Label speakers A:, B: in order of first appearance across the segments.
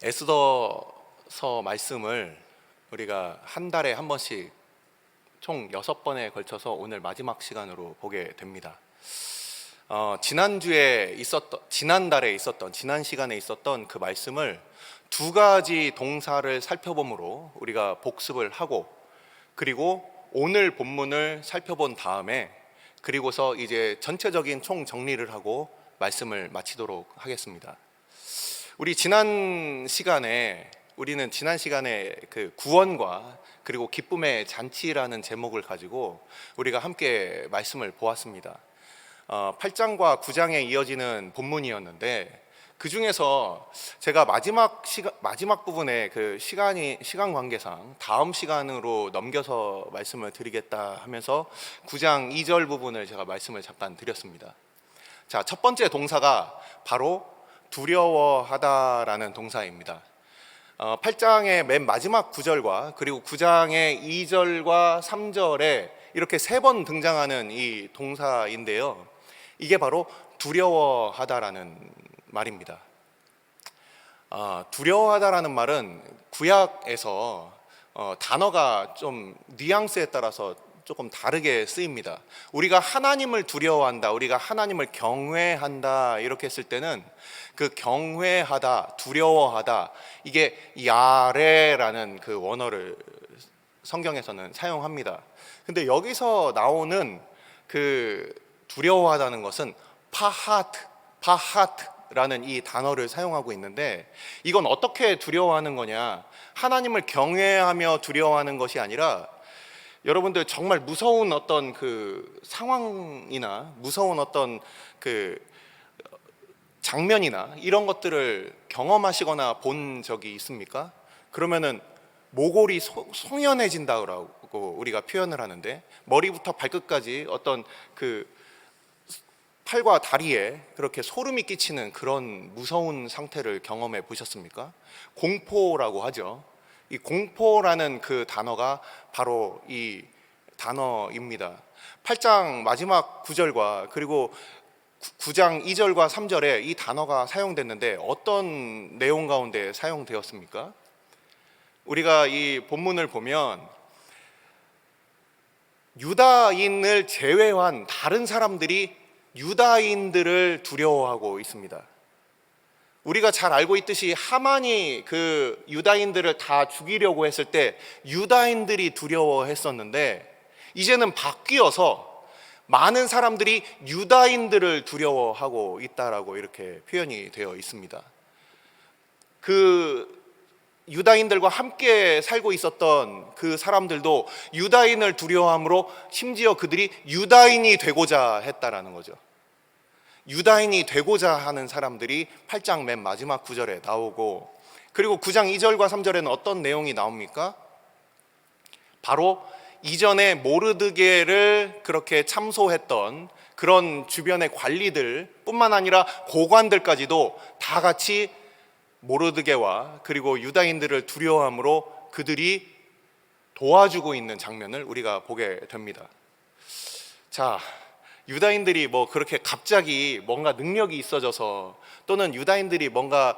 A: 에스더서 말씀을 우리가 한 달에 한 번씩 총 6번에 걸쳐서 오늘 마지막 시간으로 보게 됩니다. 지난 시간에 있었던 그 말씀을 두 가지 동사를 살펴봄으로 우리가 복습을 하고, 그리고 오늘 본문을 살펴본 다음에 그리고서 이제 전체적인 총 정리를 하고 말씀을 마치도록 하겠습니다. 우리는 지난 시간에 그 구원과 그리고 기쁨의 잔치라는 제목을 가지고 우리가 함께 말씀을 보았습니다. 8장과 9장에 이어지는 본문이었는데, 그 중에서 제가 마지막 부분에 그 시간 관계상 다음 시간으로 넘겨서 말씀을 드리겠다 하면서 9장 2절 부분을 제가 말씀을 잠깐 드렸습니다. 자, 첫 번째 동사가 바로 두려워하다라는 동사입니다. 8장의 맨 마지막 9절과 그리고 9장의 2절과 3절에 이렇게 3번 등장하는 이 동사인데요, 이게 바로 두려워하다라는 말입니다. 두려워하다라는 말은 구약에서 단어가 좀 뉘앙스에 따라서 조금 다르게 쓰입니다. 우리가 하나님을 두려워한다, 우리가 하나님을 경외한다 이렇게 했을 때는 그 경외하다, 두려워하다, 이게 야레라는 그 원어를 성경에서는 사용합니다. 근데 여기서 나오는 그 두려워하다는 것은 파하트라는 이 단어를 사용하고 있는데, 이건 어떻게 두려워하는 거냐? 하나님을 경외하며 두려워하는 것이 아니라, 여러분들 정말 무서운 어떤 그 상황이나 무서운 어떤 그 장면이나 이런 것들을 경험하시거나 본 적이 있습니까? 그러면은 모골이 송연해진다고 우리가 표현을 하는데, 머리부터 발끝까지 어떤 그 팔과 다리에 그렇게 소름이 끼치는 그런 무서운 상태를 경험해 보셨습니까? 공포라고 하죠. 이 공포라는 그 단어가 바로 이 단어입니다. 8장 마지막 9절과 그리고 9장 2절과 3절에 이 단어가 사용됐는데 어떤 내용 가운데 사용되었습니까? 우리가 이 본문을 보면 유다인을 제외한 다른 사람들이 유다인들을 두려워하고 있습니다. 우리가 잘 알고 있듯이 하만이 그 유다인들을 다 죽이려고 했을 때 유다인들이 두려워했었는데, 이제는 바뀌어서 많은 사람들이 유다인들을 두려워하고 있다라고 이렇게 표현이 되어 있습니다. 그 유다인들과 함께 살고 있었던 그 사람들도 유다인을 두려워함으로 심지어 그들이 유다인이 되고자 했다라는 거죠. 유다인이 되고자 하는 사람들이 8장 맨 마지막 9절에 나오고, 그리고 9장 2절과 3절에는 어떤 내용이 나옵니까? 바로 이전에 모르드게를 그렇게 참소했던 그런 주변의 관리들 뿐만 아니라 고관들까지도 다 같이 모르드게와 그리고 유다인들을 두려워함으로 그들이 도와주고 있는 장면을 우리가 보게 됩니다. 자, 유다인들이 뭐 그렇게 갑자기 뭔가 능력이 있어져서, 또는 유다인들이 뭔가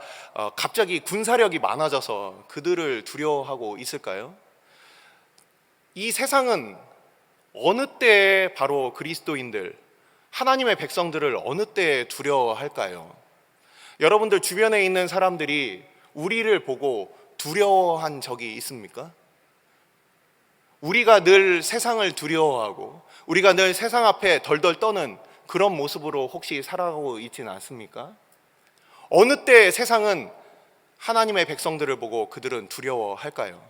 A: 갑자기 군사력이 많아져서 그들을 두려워하고 있을까요? 이 세상은 어느 때에 바로 그리스도인들, 하나님의 백성들을 어느 때에 두려워할까요? 여러분들 주변에 있는 사람들이 우리를 보고 두려워한 적이 있습니까? 우리가 늘 세상을 두려워하고 우리가 늘 세상 앞에 덜덜 떠는 그런 모습으로 혹시 살아가고 있지는 않습니까? 어느 때 세상은 하나님의 백성들을 보고 그들은 두려워할까요?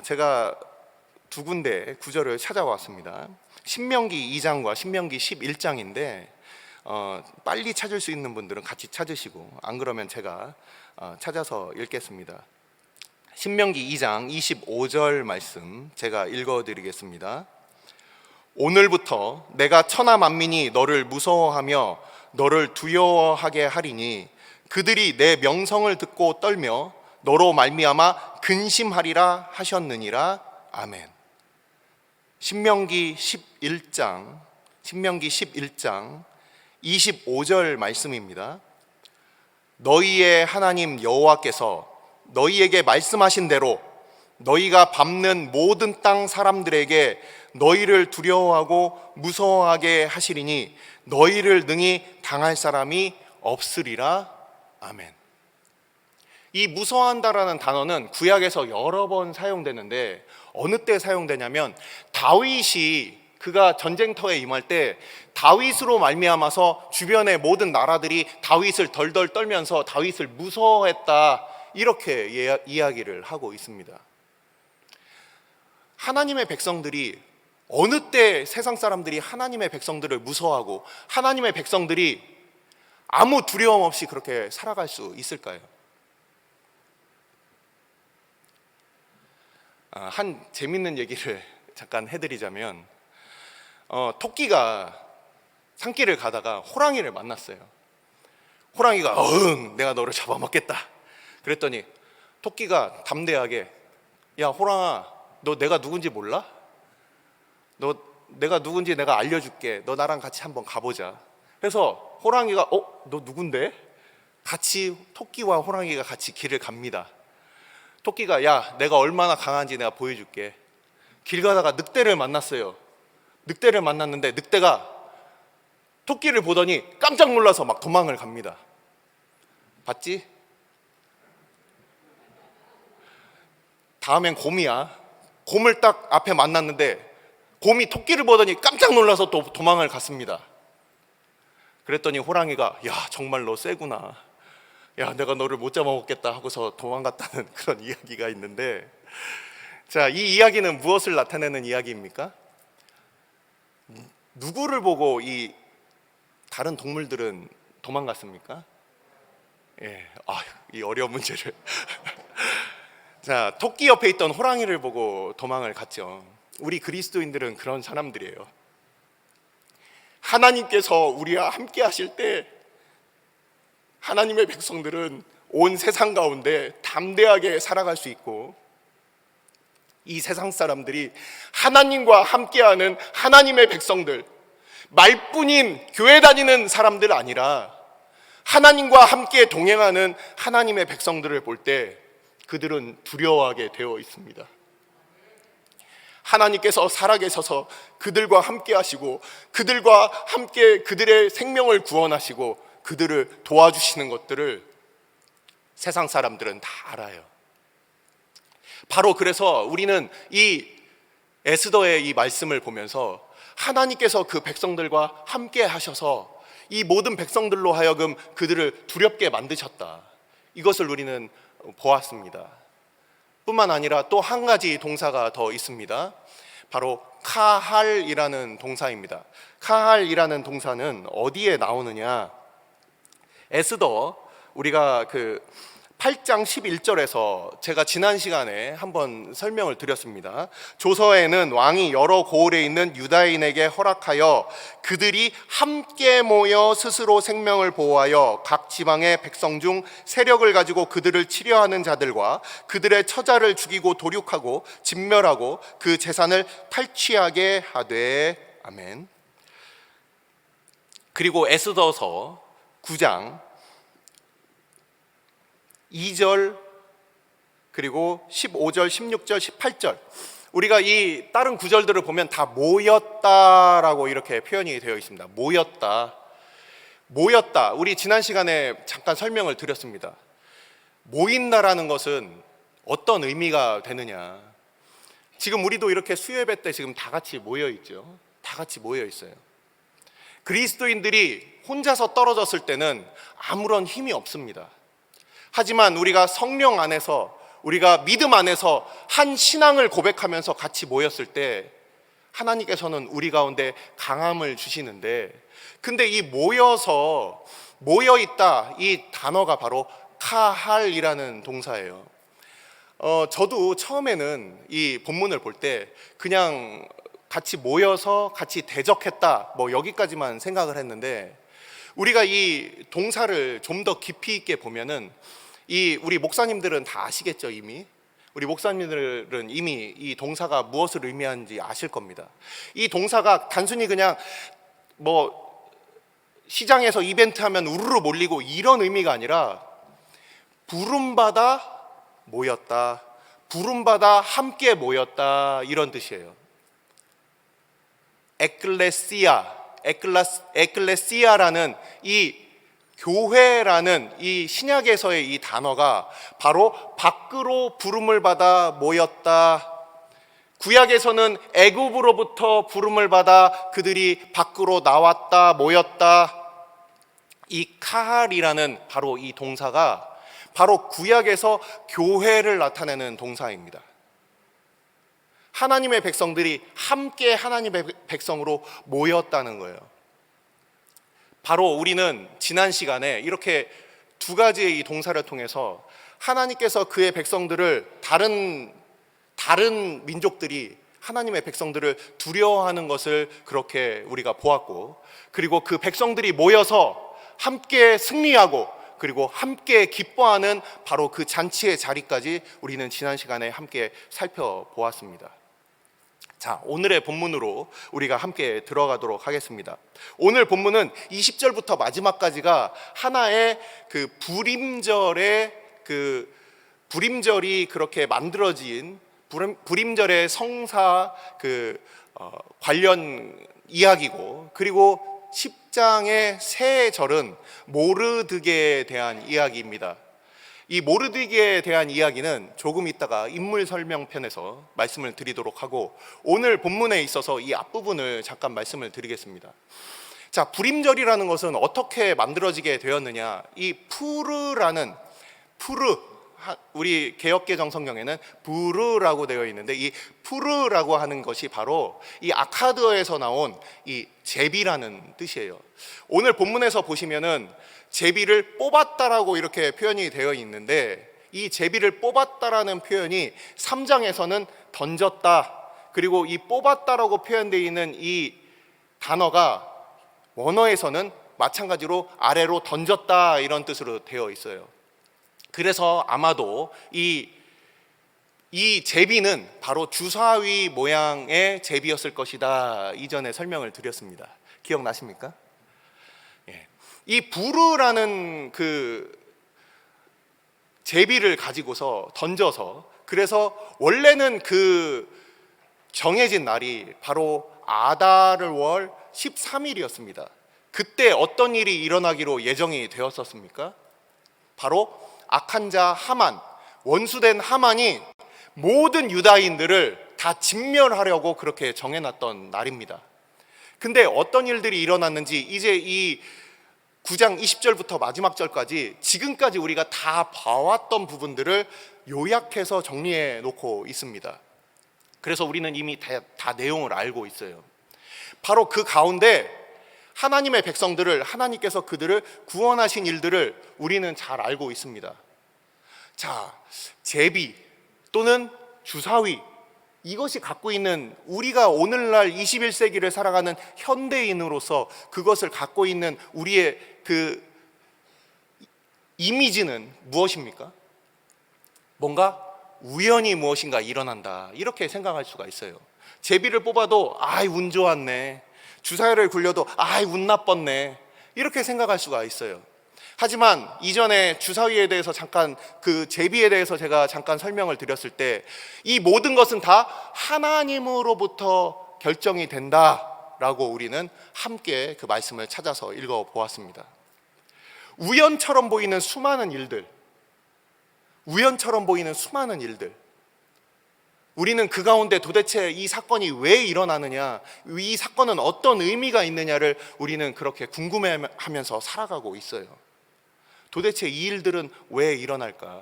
A: 제가 두 군데 구절을 찾아왔습니다. 신명기 2장과 신명기 11장인데 빨리 찾을 수 있는 분들은 같이 찾으시고, 안 그러면 제가 찾아서 읽겠습니다. 신명기 2장 25절 말씀 제가 읽어드리겠습니다. 오늘부터 내가 천하 만민이 너를 무서워하며 너를 두려워하게 하리니 그들이 내 명성을 듣고 떨며 너로 말미암아 근심하리라 하셨느니라. 아멘. 신명기 11장 25절 말씀입니다. 너희의 하나님 여호와께서 너희에게 말씀하신 대로 너희가 밟는 모든 땅 사람들에게 너희를 두려워하고 무서워하게 하시리니 너희를 능히 당할 사람이 없으리라. 아멘. 이 무서워한다라는 단어는 구약에서 여러 번 사용되는데 어느 때 사용되냐면 다윗이 그가 전쟁터에 임할 때 다윗으로 말미암아서 주변의 모든 나라들이 다윗을 덜덜 떨면서 다윗을 무서워했다, 이렇게 이야기를 하고 있습니다. 하나님의 백성들이 어느 때 세상 사람들이 하나님의 백성들을 무서워하고 하나님의 백성들이 아무 두려움 없이 그렇게 살아갈 수 있을까요? 한 재밌는 얘기를 잠깐 해드리자면 토끼가 산길을 가다가 호랑이를 만났어요. 호랑이가 내가 너를 잡아먹겠다 그랬더니 토끼가 담대하게, 야 호랑아, 너 내가 누군지 몰라? 너 내가 누군지 내가 알려줄게. 너 나랑 같이 한번 가보자. 그래서 호랑이가 너 누군데? 같이 토끼와 호랑이가 같이 길을 갑니다. 토끼가 야 내가 얼마나 강한지 내가 보여줄게. 길 가다가 늑대를 만났어요. 늑대를 만났는데 늑대가 토끼를 보더니 깜짝 놀라서 막 도망을 갑니다. 봤지? 다음엔 곰이야. 곰을 딱 앞에 만났는데 곰이 토끼를 보더니 깜짝 놀라서 또 도망을 갔습니다. 그랬더니 호랑이가 야 정말 너 세구나, 야 내가 너를 못 잡아먹겠다 하고서 도망갔다는 그런 이야기가 있는데, 자, 이 이야기는 무엇을 나타내는 이야기입니까? 누구를 보고 이 다른 동물들은 도망갔습니까? 이 어려운 문제를 자, 토끼 옆에 있던 호랑이를 보고 도망을 갔죠. 우리 그리스도인들은 그런 사람들이에요. 하나님께서 우리와 함께 하실 때 하나님의 백성들은 온 세상 가운데 담대하게 살아갈 수 있고, 이 세상 사람들이 하나님과 함께하는 하나님의 백성들, 말뿐인 교회 다니는 사람들 아니라 하나님과 함께 동행하는 하나님의 백성들을 볼 때 그들은 두려워하게 되어 있습니다. 하나님께서 살아계셔서 그들과 함께 하시고 그들과 함께 그들의 생명을 구원하시고 그들을 도와주시는 것들을 세상 사람들은 다 알아요. 바로 그래서 우리는 이 에스더의 이 말씀을 보면서 하나님께서 그 백성들과 함께 하셔서 이 모든 백성들로 하여금 그들을 두렵게 만드셨다, 이것을 우리는 보았습니다. 뿐만 아니라 또 한 가지 동사가 더 있습니다. 바로 카할이라는 동사입니다. 카할이라는 동사는 어디에 나오느냐, 에스더 우리가 8장 11절에서 제가 지난 시간에 한번 설명을 드렸습니다. 조서에는 왕이 여러 고을에 있는 유다인에게 허락하여 그들이 함께 모여 스스로 생명을 보호하여 각 지방의 백성 중 세력을 가지고 그들을 치려하는 자들과 그들의 처자를 죽이고 도륙하고 진멸하고 그 재산을 탈취하게 하되. 아멘. 그리고 에스더서 9장 2절 그리고 15절, 16절, 18절, 우리가 이 다른 구절들을 보면 다 모였다라고 이렇게 표현이 되어 있습니다. 모였다. 우리 지난 시간에 잠깐 설명을 드렸습니다. 모인다라는 것은 어떤 의미가 되느냐, 지금 우리도 이렇게 수요예배 때 지금 다 같이 모여 있죠. 다 같이 모여 있어요. 그리스도인들이 혼자서 떨어졌을 때는 아무런 힘이 없습니다. 하지만 우리가 성령 안에서, 우리가 믿음 안에서 한 신앙을 고백하면서 같이 모였을 때 하나님께서는 우리 가운데 강함을 주시는데, 근데 이 모여있다, 이 단어가 바로 카할이라는 동사예요. 저도 처음에는 이 본문을 볼 때 그냥 같이 모여서 같이 대적했다, 여기까지만 생각을 했는데, 우리가 이 동사를 좀 더 깊이 있게 보면은 우리 목사님들은 다 아시겠죠. 이미 우리 목사님들은 이미 이 동사가 무엇을 의미하는지 아실 겁니다. 이 동사가 단순히 그냥 시장에서 이벤트 하면 우르르 몰리고 이런 의미가 아니라 부름받아 모였다, 부름받아 함께 모였다, 이런 뜻이에요. 에클레시아라는 이 교회라는 이 신약에서의 이 단어가 바로 밖으로 부름을 받아 모였다. 구약에서는 애굽으로부터 부름을 받아 그들이 밖으로 나왔다, 모였다. 이 카할이라는 바로 이 동사가 바로 구약에서 교회를 나타내는 동사입니다. 하나님의 백성들이 함께 하나님의 백성으로 모였다는 거예요. 바로 우리는 지난 시간에 이렇게 두 가지의 이 동사를 통해서 하나님께서 그의 백성들을 다른 민족들이 하나님의 백성들을 두려워하는 것을 그렇게 우리가 보았고, 그리고 그 백성들이 모여서 함께 승리하고 그리고 함께 기뻐하는 바로 그 잔치의 자리까지 우리는 지난 시간에 함께 살펴보았습니다. 자, 오늘의 본문으로 우리가 함께 들어가도록 하겠습니다. 오늘 본문은 20절부터 마지막까지가 하나의 그 불임절이 그렇게 만들어진 불임절의 성사 관련 이야기고, 그리고 10장의 새 절은 모르드게에 대한 이야기입니다. 이 모르드게에 대한 이야기는 조금 있다가 인물 설명편에서 말씀을 드리도록 하고, 오늘 본문에 있어서 이 앞부분을 잠깐 말씀을 드리겠습니다. 자, 불임절이라는 것은 어떻게 만들어지게 되었느냐? 이 우리 개역개정 성경에는 부르라고 되어 있는데, 이 부르라고 하는 것이 바로 이 아카드어에서 나온 이 제비라는 뜻이에요. 오늘 본문에서 보시면은 제비를 뽑았다라고 이렇게 표현이 되어 있는데, 이 제비를 뽑았다라는 표현이 3장에서는 던졌다, 그리고 이 뽑았다라고 표현되어 있는 이 단어가 원어에서는 마찬가지로 아래로 던졌다, 이런 뜻으로 되어 있어요. 그래서 아마도 이 제비는 바로 주사위 모양의 제비였을 것이다, 이전에 설명을 드렸습니다. 기억나십니까? 이 부르라는 그 제비를 가지고서 던져서, 그래서 원래는 그 정해진 날이 바로 아다르 월 13일이었습니다. 그때 어떤 일이 일어나기로 예정이 되었었습니까? 바로 악한 자 하만, 원수된 하만이 모든 유다인들을 다 진멸하려고 그렇게 정해놨던 날입니다. 근데 어떤 일들이 일어났는지 이제 이 9장 20절부터 마지막 절까지 지금까지 우리가 다 봐왔던 부분들을 요약해서 정리해 놓고 있습니다. 그래서 우리는 이미 다 내용을 알고 있어요. 바로 그 가운데 하나님의 백성들을, 하나님께서 그들을 구원하신 일들을 우리는 잘 알고 있습니다. 자, 제비 또는 주사위, 이것이 갖고 있는, 우리가 오늘날 21세기를 살아가는 현대인으로서 그것을 갖고 있는 우리의 그 이미지는 무엇입니까? 뭔가 우연히 무엇인가 일어난다, 이렇게 생각할 수가 있어요. 제비를 뽑아도 아이 운 좋았네, 주사위를 굴려도 아이 운 나빴네, 이렇게 생각할 수가 있어요. 하지만 이전에 주사위에 대해서 잠깐, 그 제비에 대해서 제가 잠깐 설명을 드렸을 때, 이 모든 것은 다 하나님으로부터 결정이 된다라고 우리는 함께 그 말씀을 찾아서 읽어보았습니다. 우연처럼 보이는 수많은 일들, 우리는 그 가운데 도대체 이 사건이 왜 일어나느냐, 이 사건은 어떤 의미가 있느냐를 우리는 그렇게 궁금해하면서 살아가고 있어요. 도대체 이 일들은 왜 일어날까?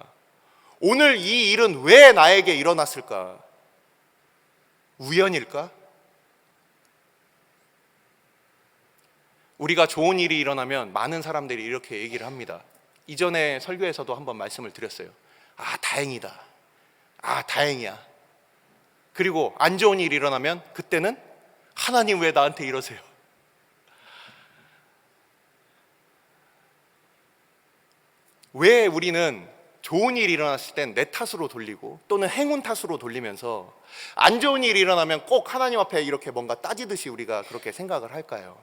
A: 오늘 이 일은 왜 나에게 일어났을까? 우연일까? 우리가 좋은 일이 일어나면 많은 사람들이 이렇게 얘기를 합니다. 이전에 설교에서도 한번 말씀을 드렸어요. 아, 다행이다. 아, 다행이야. 그리고 안 좋은 일이 일어나면 그때는 하나님 왜 나한테 이러세요? 왜 우리는 좋은 일이 일어났을 땐 내 탓으로 돌리고 또는 행운 탓으로 돌리면서 안 좋은 일이 일어나면 꼭 하나님 앞에 이렇게 뭔가 따지듯이 우리가 그렇게 생각을 할까요?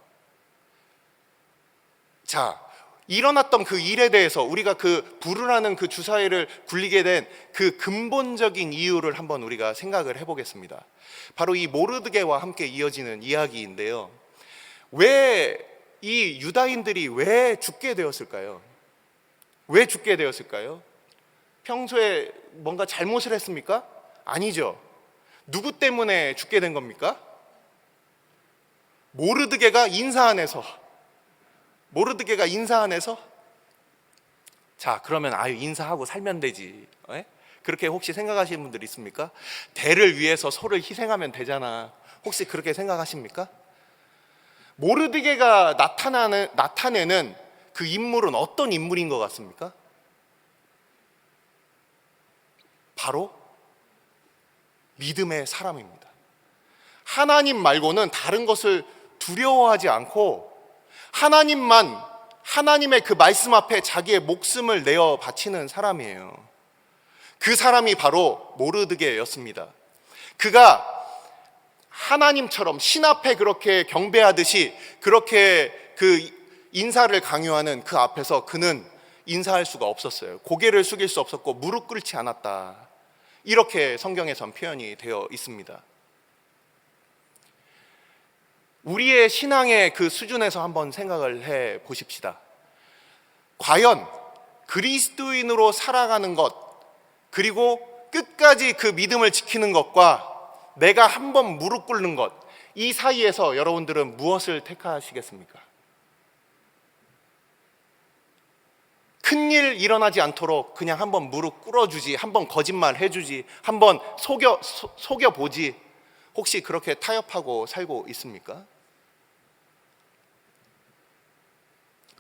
A: 자, 일어났던 그 일에 대해서 우리가 그 부르라는 그 주사위를 굴리게 된 그 근본적인 이유를 한번 우리가 생각을 해보겠습니다. 바로 이 모르드게와 함께 이어지는 이야기인데요. 왜 이 유다인들이 왜 죽게 되었을까요? 왜 죽게 되었을까요? 평소에 뭔가 잘못을 했습니까? 아니죠. 누구 때문에 죽게 된 겁니까? 모르드게가 인사 안에서. 자, 그러면 인사하고 살면 되지. 그렇게 혹시 생각하시는 분들 있습니까? 대를 위해서 소를 희생하면 되잖아. 혹시 그렇게 생각하십니까? 모르드게가 나타내는 그 인물은 어떤 인물인 것 같습니까? 바로 믿음의 사람입니다. 하나님 말고는 다른 것을 두려워하지 않고 하나님의 그 말씀 앞에 자기의 목숨을 내어 바치는 사람이에요. 그 사람이 바로 모르드게였습니다. 그가 하나님처럼 신 앞에 그렇게 경배하듯이 그렇게 그 인사를 강요하는 그 앞에서 그는 인사할 수가 없었어요. 고개를 숙일 수 없었고 무릎 꿇지 않았다. 이렇게 성경에선 표현이 되어 있습니다. 우리의 신앙의 그 수준에서 한번 생각을 해 보십시다. 과연 그리스도인으로 살아가는 것, 그리고 끝까지 그 믿음을 지키는 것과 내가 한번 무릎 꿇는 것, 이 사이에서 여러분들은 무엇을 택하시겠습니까? 큰일 일어나지 않도록 그냥 한번 무릎 꿇어주지, 한번 거짓말 해주지, 한번 속여보지, 혹시 그렇게 타협하고 살고 있습니까?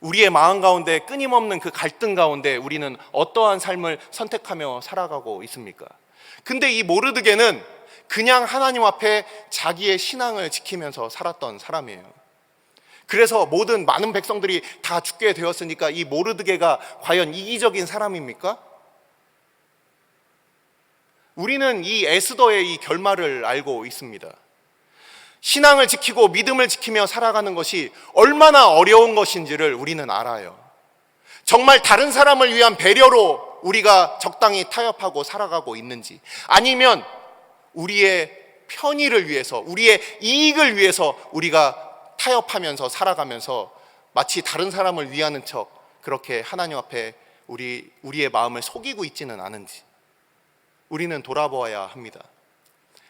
A: 우리의 마음 가운데 끊임없는 그 갈등 가운데 우리는 어떠한 삶을 선택하며 살아가고 있습니까? 근데 이 모르드게는 그냥 하나님 앞에 자기의 신앙을 지키면서 살았던 사람이에요. 그래서 많은 백성들이 다 죽게 되었으니까 이 모르드게가 과연 이기적인 사람입니까? 우리는 이 에스더의 이 결말을 알고 있습니다. 신앙을 지키고 믿음을 지키며 살아가는 것이 얼마나 어려운 것인지를 우리는 알아요. 정말 다른 사람을 위한 배려로 우리가 적당히 타협하고 살아가고 있는지, 아니면 우리의 편의를 위해서, 우리의 이익을 위해서 우리가 타협하면서 살아가면서 마치 다른 사람을 위하는 척 그렇게 하나님 앞에 우리의 마음을 속이고 있지는 않은지 우리는 돌아보아야 합니다.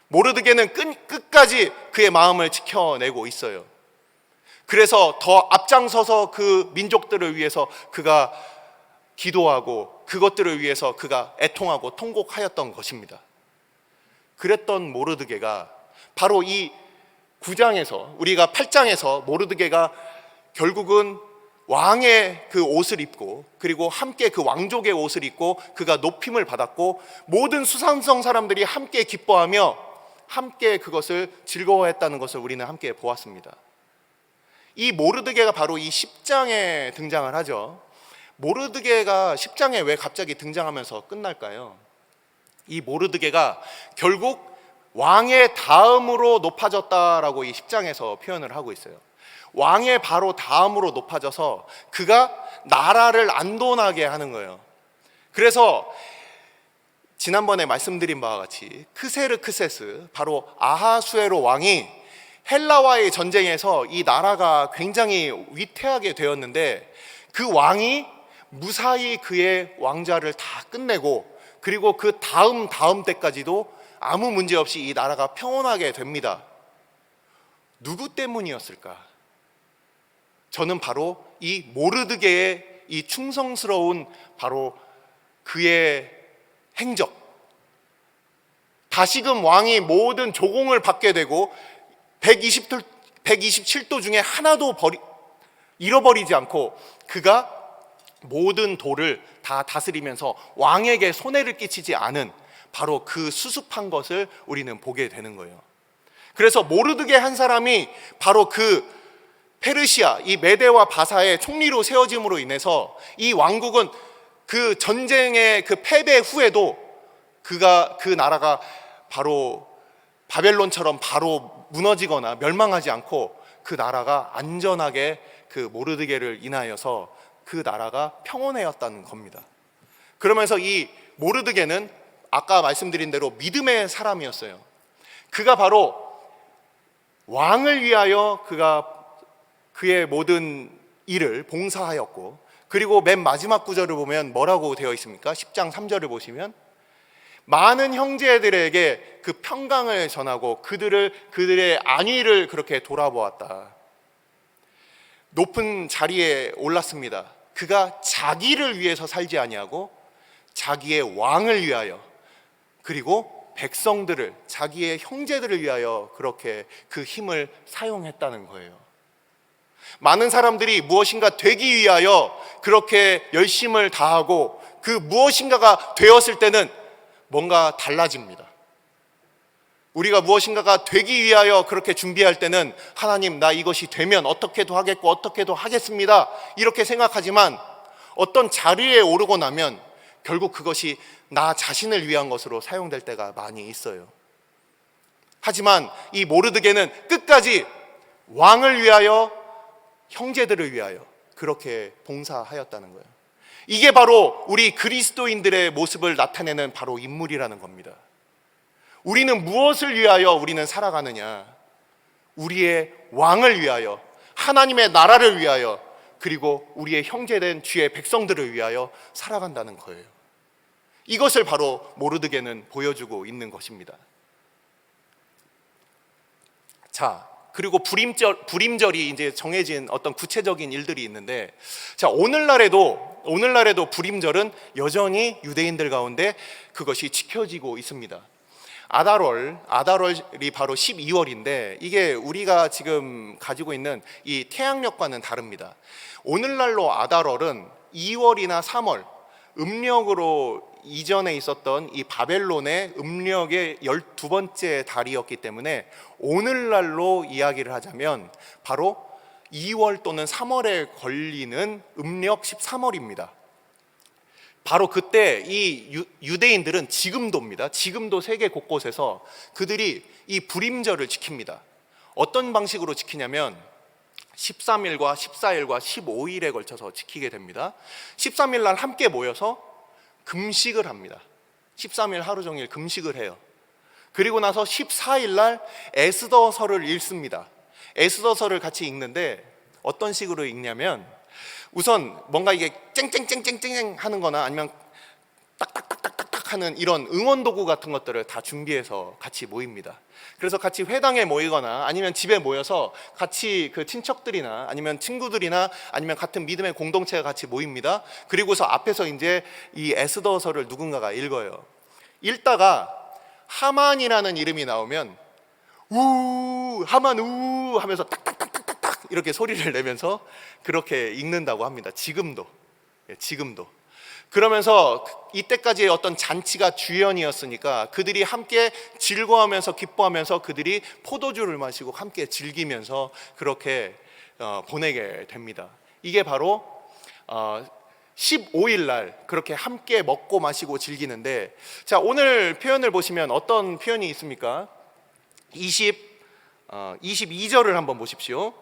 A: 모르드게는 끝까지 그의 마음을 지켜내고 있어요. 그래서 더 앞장서서 그 민족들을 위해서 그가 기도하고 그것들을 위해서 그가 애통하고 통곡하였던 것입니다. 그랬던 모르드게가 바로 이 9장에서, 우리가 8장에서 모르드게가 결국은 왕의 그 옷을 입고, 그리고 함께 그 왕족의 옷을 입고 그가 높임을 받았고 모든 수상성 사람들이 함께 기뻐하며 함께 그것을 즐거워했다는 것을 우리는 함께 보았습니다. 이 모르드게가 바로 이 10장에 등장을 하죠. 모르드게가 10장에 왜 갑자기 등장하면서 끝날까요? 이 모르드게가 결국 왕의 다음으로 높아졌다라고 이 10장에서 표현을 하고 있어요. 왕의 바로 다음으로 높아져서 그가 나라를 안돈하게 하는 거예요. 그래서 지난번에 말씀드린 바와 같이 크세르크세스, 바로 아하수에로 왕이 헬라와의 전쟁에서 이 나라가 굉장히 위태하게 되었는데 그 왕이 무사히 그의 왕좌를 다 끝내고, 그리고 그 다음 때까지도 아무 문제 없이 이 나라가 평온하게 됩니다. 누구 때문이었을까? 저는 바로 이 모르드게의 이 충성스러운 바로 그의 행적, 다시금 왕이 모든 조공을 받게 되고 127도 중에 하나도 잃어버리지 않고 그가 모든 도를 다 다스리면서 왕에게 손해를 끼치지 않은 바로 그 수습한 것을 우리는 보게 되는 거예요. 그래서 모르드게 한 사람이 바로 그 페르시아, 이 메대와 바사의 총리로 세워짐으로 인해서 이 왕국은 그 전쟁의 그 패배 후에도 그 나라가 바로 바벨론처럼 바로 무너지거나 멸망하지 않고 그 나라가 안전하게 그 모르드게를 인하여서 그 나라가 평온해졌다는 겁니다. 그러면서 이 모르드게는 아까 말씀드린 대로 믿음의 사람이었어요. 그가 바로 왕을 위하여 그의 모든 일을 봉사하였고, 그리고 맨 마지막 구절을 보면 뭐라고 되어 있습니까? 10장 3절을 보시면 많은 형제들에게 그 평강을 전하고 그들의 안위를 그렇게 돌아보았다. 높은 자리에 올랐습니다. 그가 자기를 위해서 살지 아니하고 자기의 왕을 위하여, 그리고 백성들을, 자기의 형제들을 위하여 그렇게 그 힘을 사용했다는 거예요. 많은 사람들이 무엇인가 되기 위하여 그렇게 열심을 다하고 그 무엇인가가 되었을 때는 뭔가 달라집니다. 우리가 무엇인가가 되기 위하여 그렇게 준비할 때는 하나님, 나 이것이 되면 어떻게도 하겠고 어떻게도 하겠습니다, 이렇게 생각하지만 어떤 자리에 오르고 나면 결국 그것이 나 자신을 위한 것으로 사용될 때가 많이 있어요. 하지만 이 모르드게는 끝까지 왕을 위하여, 형제들을 위하여 그렇게 봉사하였다는 거예요. 이게 바로 우리 그리스도인들의 모습을 나타내는 바로 인물이라는 겁니다. 우리는 무엇을 위하여 우리는 살아가느냐? 우리의 왕을 위하여, 하나님의 나라를 위하여, 그리고 우리의 형제된 주의 백성들을 위하여 살아간다는 거예요. 이것을 바로 모르드게는 보여주고 있는 것입니다. 자, 그리고 불임절이 이제 정해진 어떤 구체적인 일들이 있는데, 자, 오늘날에도 불임절은 여전히 유대인들 가운데 그것이 지켜지고 있습니다. 아달월이 바로 12월인데 이게 우리가 지금 가지고 있는 이 태양력과는 다릅니다. 오늘날로 아달월은 2월이나 3월 음력으로 이전에 있었던 이 바벨론의 음력의 12번째 달이었기 때문에 오늘날로 이야기를 하자면 바로 2월 또는 3월에 걸리는 음력 13월입니다. 바로 그때 이 유대인들은 지금도 세계 곳곳에서 그들이 이 불임절을 지킵니다. 어떤 방식으로 지키냐면 13일과 14일과 15일에 걸쳐서 지키게 됩니다. 13일 날 함께 모여서 금식을 합니다. 13일 하루 종일 금식을 해요. 그리고 나서 14일 날 에스더서를 읽습니다. 에스더서를 같이 읽는데 어떤 식으로 읽냐면, 우선 뭔가 이게 쨍쨍쨍쨍쨍 하는 거나 아니면 딱딱딱딱딱 하는 이런 응원 도구 같은 것들을 다 준비해서 같이 모입니다. 그래서 같이 회당에 모이거나 아니면 집에 모여서 같이 그 친척들이나 아니면 친구들이나 아니면 같은 믿음의 공동체가 같이 모입니다. 그리고서 앞에서 이제 이 에스더서를 누군가가 읽어요. 읽다가 하만이라는 이름이 나오면 우 하만 우 하면서 딱딱딱딱딱 이렇게 소리를 내면서 그렇게 읽는다고 합니다. 지금도. 그러면서 이때까지의 어떤 잔치가 주연이었으니까 그들이 함께 즐거워하면서 기뻐하면서 그들이 포도주를 마시고 함께 즐기면서 그렇게 보내게 됩니다. 이게 바로 15일 날 그렇게 함께 먹고 마시고 즐기는데, 자, 오늘 표현을 보시면 어떤 표현이 있습니까? 22절을 한번 보십시오.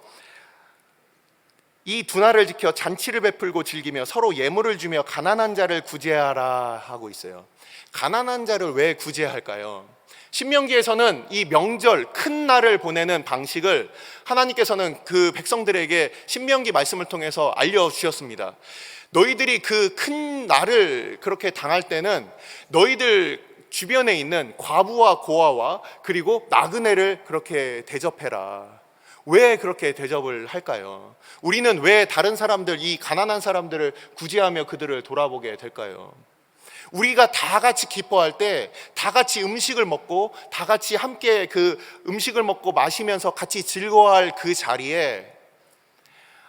A: 이 두 날을 지켜 잔치를 베풀고 즐기며 서로 예물을 주며 가난한 자를 구제하라 하고 있어요. 가난한 자를 왜 구제할까요? 신명기에서는 이 명절 큰 날을 보내는 방식을 하나님께서는 그 백성들에게 신명기 말씀을 통해서 알려주셨습니다. 너희들이 그 큰 날을 그렇게 당할 때는 너희들 주변에 있는 과부와 고아와 그리고 나그네를 그렇게 대접해라. 왜 그렇게 대접을 할까요? 우리는 왜 다른 사람들, 이 가난한 사람들을 구제하며 그들을 돌아보게 될까요? 우리가 다 같이 기뻐할 때, 다 같이 음식을 먹고, 다 같이 함께 그 음식을 먹고 마시면서 같이 즐거워할 그 자리에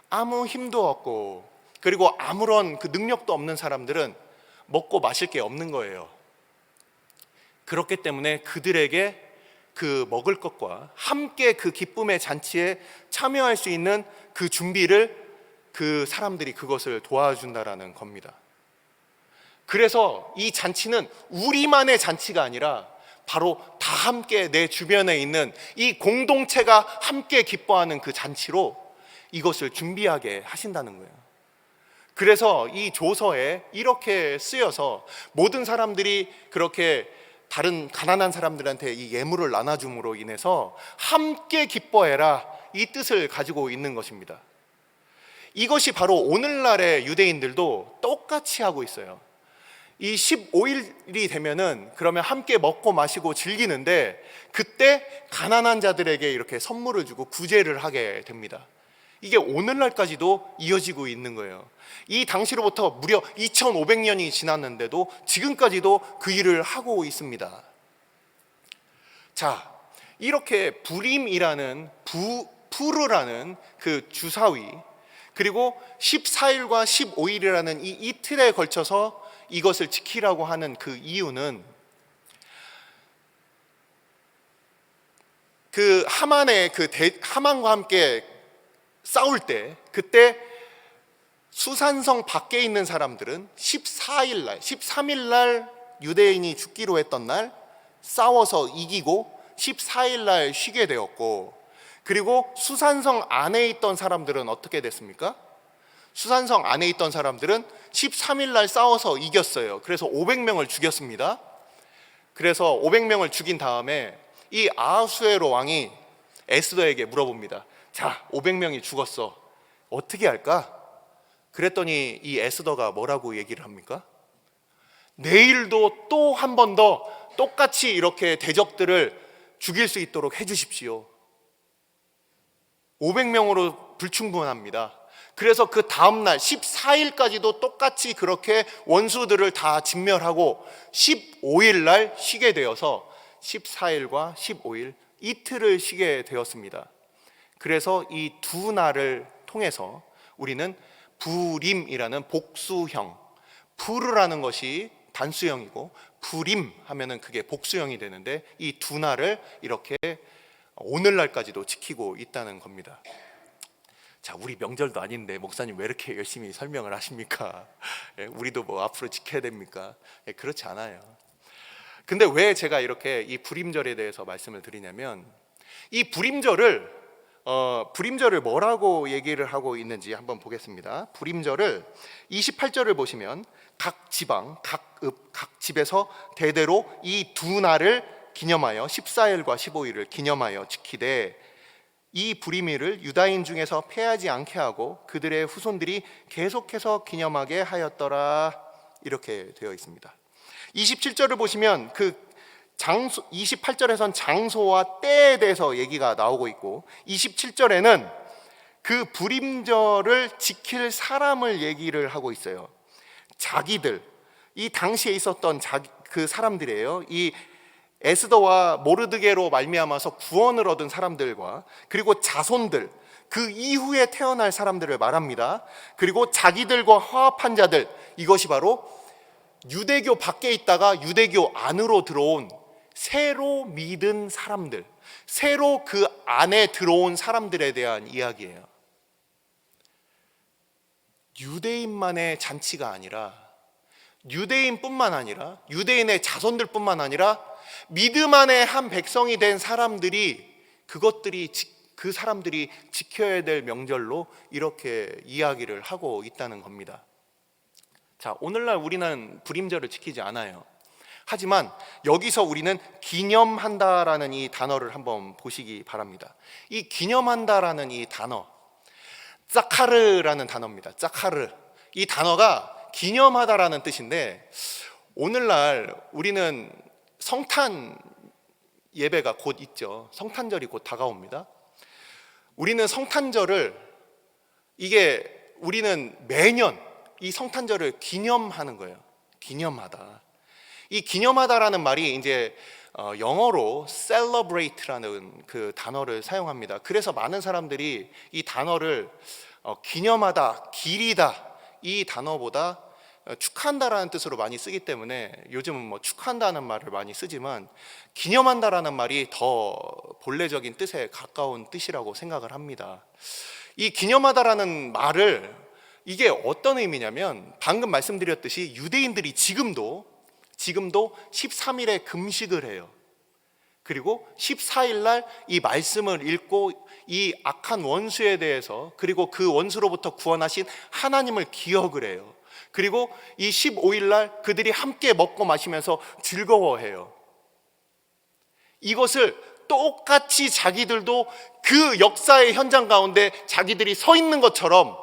A: 아무 힘도 없고, 그리고 아무런 그 능력도 없는 사람들은 먹고 마실 게 없는 거예요. 그렇기 때문에 그들에게 그 먹을 것과 함께 그 기쁨의 잔치에 참여할 수 있는 그 준비를 그 사람들이 그것을 도와준다라는 겁니다. 그래서 이 잔치는 우리만의 잔치가 아니라 바로 다 함께 내 주변에 있는 이 공동체가 함께 기뻐하는 그 잔치로 이것을 준비하게 하신다는 거예요. 그래서 이 조서에 이렇게 쓰여서 모든 사람들이 그렇게 다른 가난한 사람들한테 이 예물을 나눠줌으로 인해서 함께 기뻐해라, 이 뜻을 가지고 있는 것입니다. 이것이 바로 오늘날의 유대인들도 똑같이 하고 있어요. 이 15일이 되면은 그러면 함께 먹고 마시고 즐기는데, 그때 가난한 자들에게 이렇게 선물을 주고 구제를 하게 됩니다. 이게 오늘날까지도 이어지고 있는 거예요. 이 당시로부터 무려 2500년이 지났는데도 지금까지도 그 일을 하고 있습니다. 자, 이렇게 부림이라는 푸르라는 그 주사위, 그리고 14일과 15일이라는 이 이틀에 걸쳐서 이것을 지키라고 하는 그 이유는, 그 하만의 하만과 함께 싸울 때, 그때 수산성 밖에 있는 사람들은 14일 날, 13일 날 유대인이 죽기로 했던 날 싸워서 이기고 14일 날 쉬게 되었고, 그리고 수산성 안에 있던 사람들은 어떻게 됐습니까? 수산성 안에 있던 사람들은 13일 날 싸워서 이겼어요. 그래서 500명을 죽였습니다. 그래서 500명을 죽인 다음에 이 아하수에로 왕이 에스더에게 물어봅니다. 자, 500명이 죽었어, 어떻게 할까? 그랬더니 이 에스더가 뭐라고 얘기를 합니까? 내일도 또 한 번 더 똑같이 이렇게 대적들을 죽일 수 있도록 해주십시오. 500명으로 불충분합니다. 그래서 그 다음날 14일까지도 똑같이 그렇게 원수들을 다 진멸하고 15일 날 쉬게 되어서 14일과 15일 이틀을 쉬게 되었습니다. 그래서 이 두 날을 통해서 우리는 부림이라는 복수형, 푸르라는 것이 단수형이고 부림 하면은 그게 복수형이 되는데, 이 두 날을 이렇게 오늘날까지도 지키고 있다는 겁니다. 자, 우리 명절도 아닌데 목사님 왜 이렇게 열심히 설명을 하십니까? 우리도 뭐 앞으로 지켜야 됩니까? 그렇지 않아요. 근데 왜 제가 이렇게 이 불임절에 대해서 말씀을 드리냐면, 이 불임절을 뭐라고 얘기를 하고 있는지 한번 보겠습니다. 불임절을 28절을 보시면 각 지방, 각 읍, 각 집에서 대대로 이 두 날을 기념하여 14일과 15일을 기념하여 지키되, 이 불임일을 유다인 중에서 패하지 않게 하고 그들의 후손들이 계속해서 기념하게 하였더라, 이렇게 되어 있습니다. 27절을 보시면 그 장소, 28절에선 장소와 때에 대해서 얘기가 나오고 있고, 27절에는 그 불임절을 지킬 사람을 얘기를 하고 있어요. 자기들, 이 당시에 있었던 그 사람들이에요. 이 에스더와 모르드게로 말미암아서 구원을 얻은 사람들과, 그리고 자손들, 그 이후에 태어날 사람들을 말합니다. 그리고 자기들과 화합한 자들, 이것이 바로 유대교 밖에 있다가 유대교 안으로 들어온 새로 믿은 사람들, 새로 그 안에 들어온 사람들에 대한 이야기예요. 유대인만의 잔치가 아니라, 유대인뿐만 아니라, 유대인의 자손들뿐만 아니라 믿음 안에 한 백성이 된 사람들이, 그 사람들이 지켜야 될 명절로 이렇게 이야기를 하고 있다는 겁니다. 자, 오늘날 우리는 불임절을 지키지 않아요. 하지만 여기서 우리는 기념한다라는 이 단어를 한번 보시기 바랍니다. 이 기념한다라는 이 단어, 짜카르라는 단어입니다. 짜카르. 이 단어가 기념하다라는 뜻인데, 오늘날 우리는 성탄 예배가 곧 있죠. 성탄절이 곧 다가옵니다. 우리는 성탄절을, 우리는 매년 이 성탄절을 기념하는 거예요. 기념하다. 이 기념하다라는 말이 이제 영어로 celebrate라는 그 단어를 사용합니다. 그래서 많은 사람들이 이 단어를 기념하다, 기리다, 이 단어보다 축하한다라는 뜻으로 많이 쓰기 때문에 요즘은 뭐 축하한다는 말을 많이 쓰지만, 기념한다라는 말이 더 본래적인 뜻에 가까운 뜻이라고 생각을 합니다. 이 기념하다라는 말을, 이게 어떤 의미냐면, 방금 말씀드렸듯이 유대인들이 지금도 13일에 금식을 해요. 그리고 14일 날 이 말씀을 읽고 이 악한 원수에 대해서, 그리고 그 원수로부터 구원하신 하나님을 기억을 해요. 그리고 이 15일 날 그들이 함께 먹고 마시면서 즐거워해요. 이것을 똑같이 자기들도 그 역사의 현장 가운데 자기들이 서 있는 것처럼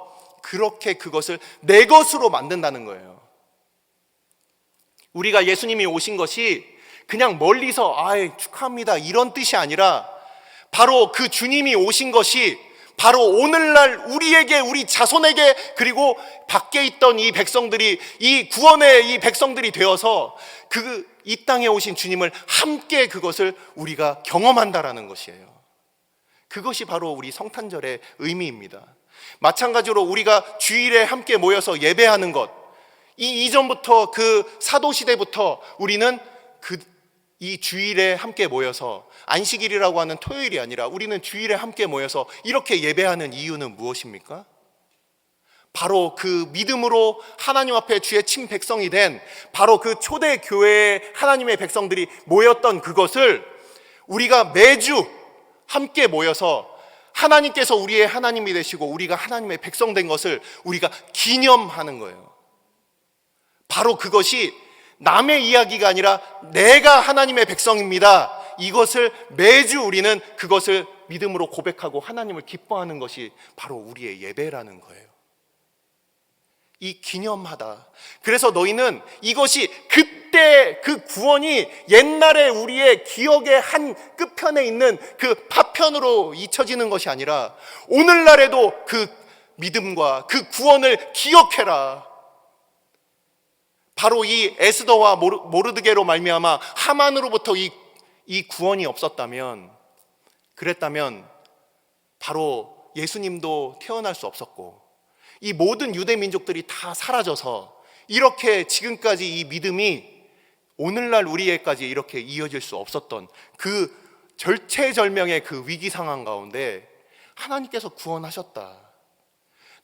A: 그렇게 그것을 내 것으로 만든다는 거예요. 우리가 예수님이 오신 것이 그냥 멀리서 축하합니다 이런 뜻이 아니라, 바로 그 주님이 오신 것이 바로 오늘날 우리에게, 우리 자손에게, 그리고 밖에 있던 이 백성들이 이 구원의 이 백성들이 되어서 이 땅에 오신 주님을 함께 그것을 우리가 경험한다라는 것이에요. 그것이 바로 우리 성탄절의 의미입니다. 마찬가지로 우리가 주일에 함께 모여서 예배하는 것, 이전부터 그 사도시대부터 우리는 이 주일에 함께 모여서, 안식일이라고 하는 토요일이 아니라 우리는 주일에 함께 모여서 이렇게 예배하는 이유는 무엇입니까? 바로 그 믿음으로 하나님 앞에 주의 친 백성이 된 바로 그 초대 교회의 하나님의 백성들이 모였던 그것을 우리가 매주 함께 모여서 하나님께서 우리의 하나님이 되시고 우리가 하나님의 백성 된 것을 우리가 기념하는 거예요. 바로 그것이 남의 이야기가 아니라 내가 하나님의 백성입니다, 이것을 매주 우리는 그것을 믿음으로 고백하고 하나님을 기뻐하는 것이 바로 우리의 예배라는 거예요. 이 기념하다. 그래서 너희는 이것이 그때 그 구원이 옛날에 우리의 기억의 한 끝편에 있는 그 파편으로 잊혀지는 것이 아니라 오늘날에도 그 믿음과 그 구원을 기억해라. 바로 이 에스더와 모르드게로 말미암아 하만으로부터 이 구원이 없었다면, 그랬다면 바로 예수님도 태어날 수 없었고 이 모든 유대 민족들이 다 사라져서 이렇게 지금까지 이 믿음이 오늘날 우리에까지 이렇게 이어질 수 없었던 그 절체절명의 그 위기 상황 가운데 하나님께서 구원하셨다,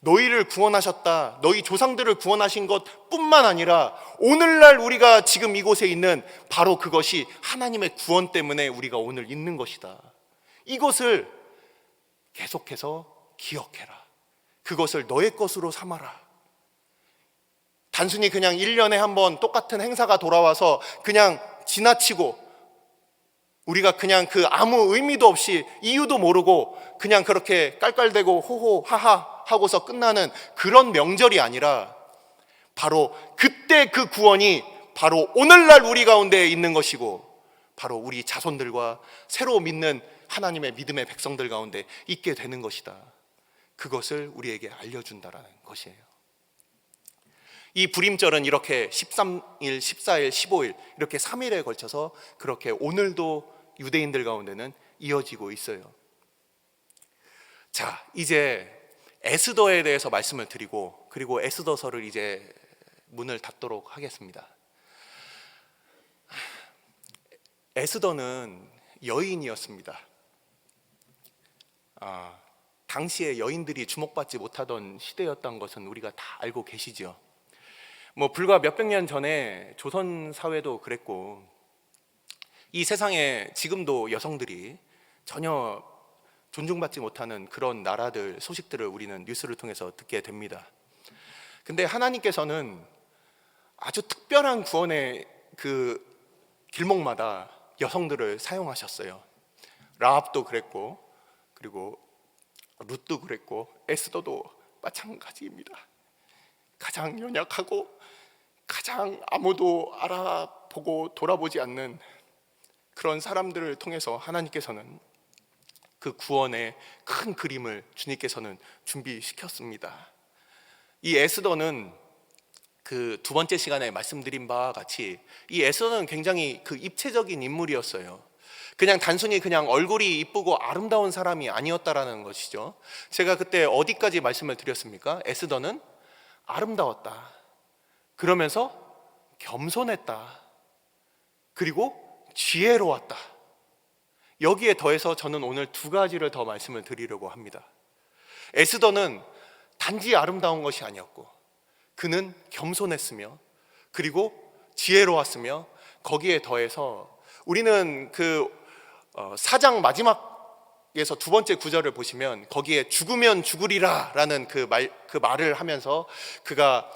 A: 너희를 구원하셨다, 너희 조상들을 구원하신 것 뿐만 아니라 오늘날 우리가 지금 이곳에 있는 바로 그것이 하나님의 구원 때문에 우리가 오늘 있는 것이다, 이것을 계속해서 기억해라. 그것을 너의 것으로 삼아라. 단순히 그냥 1년에 한 번 똑같은 행사가 돌아와서 그냥 지나치고 우리가 그냥 그 아무 의미도 없이 이유도 모르고 그냥 그렇게 깔깔대고 호호 하하 하고서 끝나는 그런 명절이 아니라, 바로 그때 그 구원이 바로 오늘날 우리 가운데 있는 것이고 바로 우리 자손들과 새로 믿는 하나님의 믿음의 백성들 가운데 있게 되는 것이다. 그것을 우리에게 알려준다라는 것이에요. 이 불임절은 이렇게 13일, 14일, 15일 이렇게 3일에 걸쳐서 그렇게 오늘도 유대인들 가운데는 이어지고 있어요. 자, 이제 에스더에 대해서 말씀을 드리고 그리고 에스더서를 이제 문을 닫도록 하겠습니다. 에스더는 여인이었습니다. 당시에 여인들이 주목받지 못하던 시대였던 것은 우리가 다 알고 계시죠. 불과 몇백 년 전에 조선 사회도 그랬고 이 세상에 지금도 여성들이 전혀 존중받지 못하는 그런 나라들 소식들을 우리는 뉴스를 통해서 듣게 됩니다. 근데 하나님께서는 아주 특별한 구원의 그 길목마다 여성들을 사용하셨어요. 라합도 그랬고 그리고 룻도 그랬고 에스더도 마찬가지입니다. 가장 연약하고 가장 아무도 알아보고 돌아보지 않는 그런 사람들을 통해서 하나님께서는 그 구원의 큰 그림을 주님께서는 준비시켰습니다. 이 에스더는 그 두 번째 시간에 말씀드린 바와 같이 이 에스더는 굉장히 그 입체적인 인물이었어요. 그냥 단순히 그냥 얼굴이 이쁘고 아름다운 사람이 아니었다라는 것이죠. 제가 그때 어디까지 말씀을 드렸습니까? 에스더는 아름다웠다, 그러면서 겸손했다, 그리고 지혜로웠다. 여기에 더해서 저는 오늘 두 가지를 더 말씀을 드리려고 합니다. 에스더는 단지 아름다운 것이 아니었고 그는 겸손했으며 그리고 지혜로웠으며 거기에 더해서 우리는 그 4장 마지막에서 두 번째 구절을 보시면 거기에 죽으면 죽으리라 라는 그 말을 하면서 그가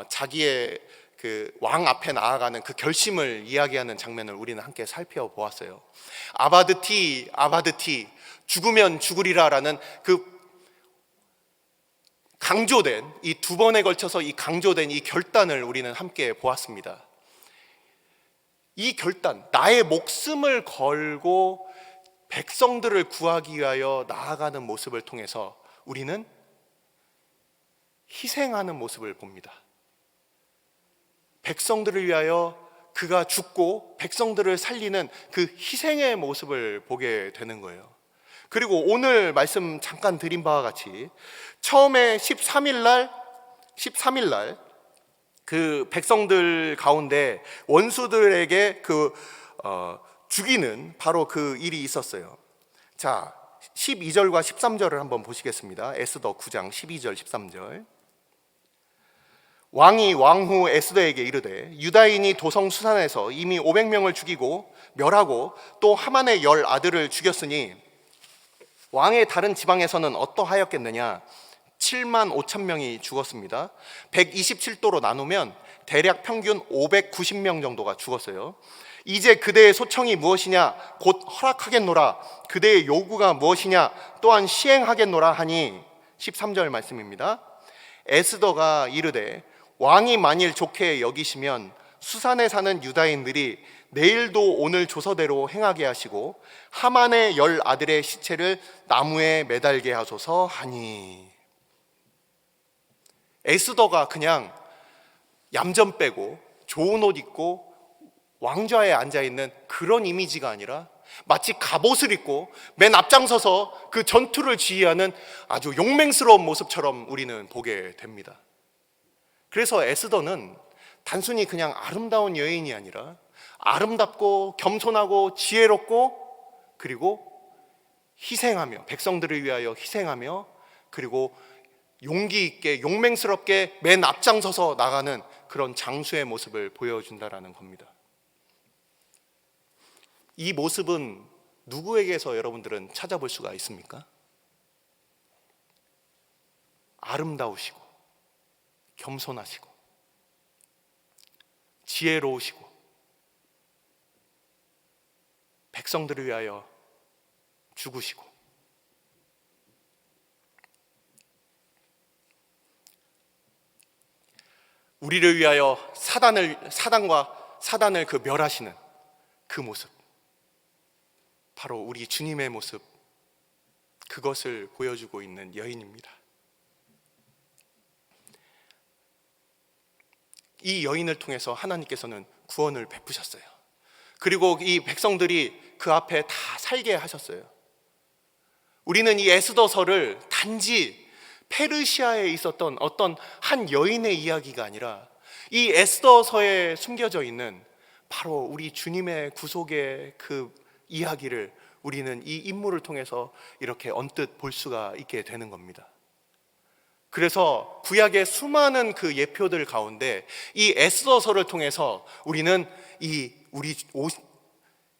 A: 자기의 그 왕 앞에 나아가는 그 결심을 이야기하는 장면을 우리는 함께 살펴보았어요. 아바드티 아바드티, 죽으면 죽으리라 라는 그 강조된, 이 두 번에 걸쳐서 이 강조된 이 결단을 우리는 함께 보았습니다. 이 결단, 나의 목숨을 걸고 백성들을 구하기 위하여 나아가는 모습을 통해서 우리는 희생하는 모습을 봅니다. 백성들을 위하여 그가 죽고 백성들을 살리는 그 희생의 모습을 보게 되는 거예요. 그리고 오늘 말씀 잠깐 드린 바와 같이 처음에 13일 날 그 백성들 가운데 원수들에게 죽이는 바로 그 일이 있었어요. 자, 12절과 13절을 한번 보시겠습니다. 에스더 9장 12절 13절. 왕이 왕후 에스더에게 이르되 유다인이 도성 수산에서 이미 500명을 죽이고 멸하고 또 하만의 10 아들을 죽였으니 왕의 다른 지방에서는 어떠하였겠느냐? 7만 5천 명이 죽었습니다. 127도로 나누면 대략 평균 590명 정도가 죽었어요. 이제 그대의 소청이 무엇이냐? 곧 허락하겠노라. 그대의 요구가 무엇이냐? 또한 시행하겠노라 하니 13절 말씀입니다. 에스더가 이르되 왕이 만일 좋게 여기시면 수산에 사는 유다인들이 내일도 오늘 조서대로 행하게 하시고 하만의 10 아들의 시체를 나무에 매달게 하소서 하니. 에스더가 그냥 얌전 빼고 좋은 옷 입고 왕좌에 앉아있는 그런 이미지가 아니라 마치 갑옷을 입고 맨 앞장서서 그 전투를 지휘하는 아주 용맹스러운 모습처럼 우리는 보게 됩니다. 그래서 에스더는 단순히 그냥 아름다운 여인이 아니라 아름답고 겸손하고 지혜롭고 그리고 희생하며 백성들을 위하여 희생하며 그리고 용기 있게 용맹스럽게 맨 앞장서서 나가는 그런 장수의 모습을 보여준다라는 겁니다. 이 모습은 누구에게서 여러분들은 찾아볼 수가 있습니까? 아름다우시고 겸손하시고 지혜로우시고 백성들을 위하여 죽으시고 우리를 위하여 사단을 그 멸하시는 그 모습, 바로 우리 주님의 모습, 그것을 보여주고 있는 여인입니다. 이 여인을 통해서 하나님께서는 구원을 베푸셨어요. 그리고 이 백성들이 그 앞에 다 살게 하셨어요. 우리는 이 에스더서를 단지 페르시아에 있었던 어떤 한 여인의 이야기가 아니라 이 에스더서에 숨겨져 있는 바로 우리 주님의 구속의 그 이야기를 우리는 이 인물을 통해서 이렇게 언뜻 볼 수가 있게 되는 겁니다. 그래서 구약의 수많은 그 예표들 가운데 이 에스더서를 통해서 우리는 우리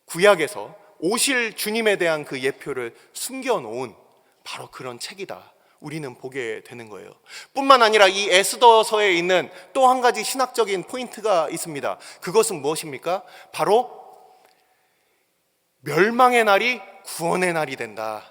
A: 구약에서 오실 주님에 대한 그 예표를 숨겨놓은 바로 그런 책이다, 우리는 보게 되는 거예요. 뿐만 아니라 이 에스더서에 있는 또 한 가지 신학적인 포인트가 있습니다. 그것은 무엇입니까? 바로 멸망의 날이 구원의 날이 된다.